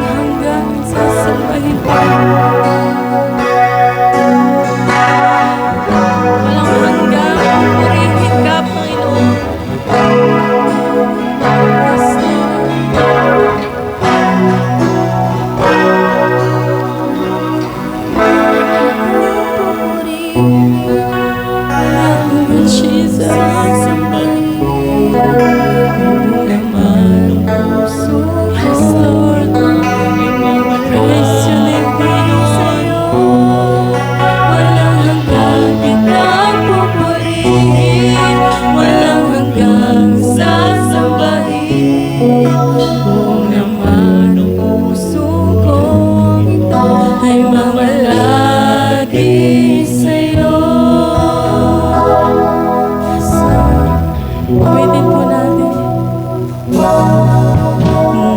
hanggang sasambahin ko. Walang hanggang purihin ka, Panginoon. Yes, Lord. Jesus. Awitin po natin.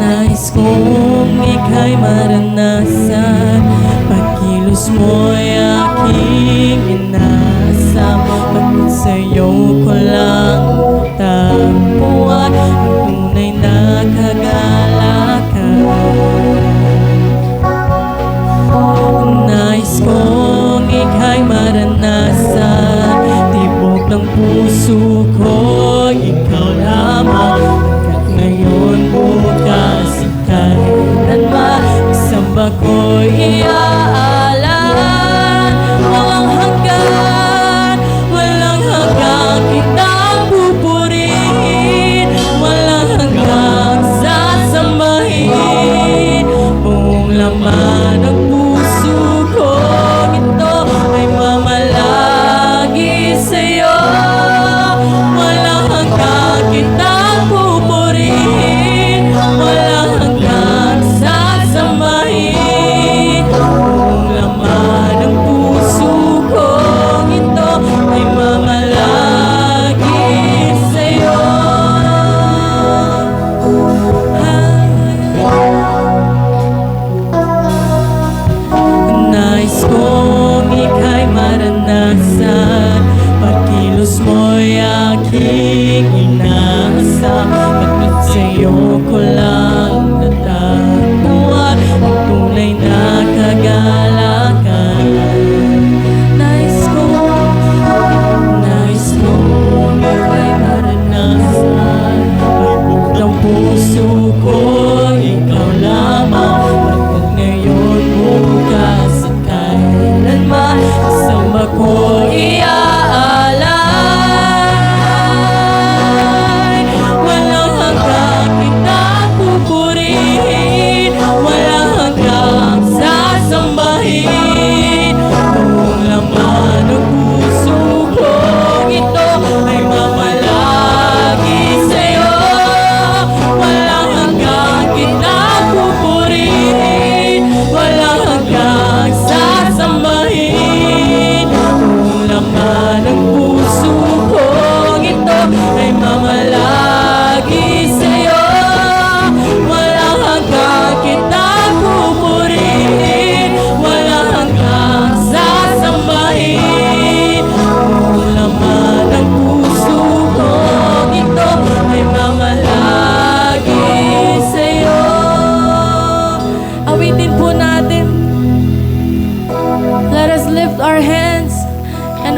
Nais kong ika'y maranasan, pagkilos mo'y aking inasam, pagod sa'yo ko lang tapuan ang tunay na kagalakan. Nais kong ika'y maranasan, tibok ng puso ko ikaw lamang, hanggat ngayon, bukas, kailanman, isamba ko'y iaalan. Walang hanggan kitang pupurihin, walang hanggang sasambahin. Buong laman ng puso ko, ito ay mamalagi sa'yo. Kitang pupurihin, walang hanggang sasambahin. Kung laman ng puso ko, ito ay mamalagi sa'yo. Nais kong ika'y maranasan, pagkilos mo'y aking inasam, pagod sa'yo ko lang natatapuan ang tunay na kagalakan. Nais kong ika'y maranasan, pagod ng puso ko, ikaw lamang, pagod ngayon, bukas, at kailanman, isama ko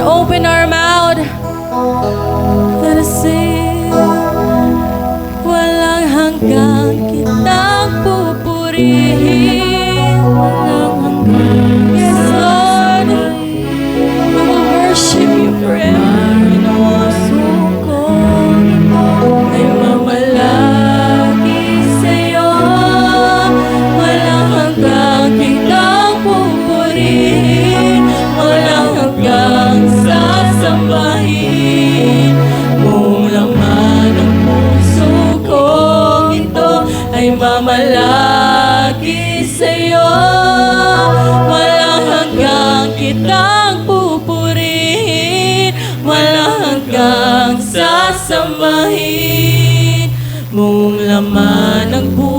open our mouth. Let us sing. Walang hanggang kitang pupurihin, walang hanggang. Yes, Lord, we will worship you forever. Puso ko ay mamalagi sa'yo. Walang hanggang kitang pupurihin, walang hanggang sasambahin. Kung laman ng puso ko, ito ay mamalagi sa'yo. Walang hanggang kitang pupurihin, walang hanggang sasambahin. Kung laman ng puso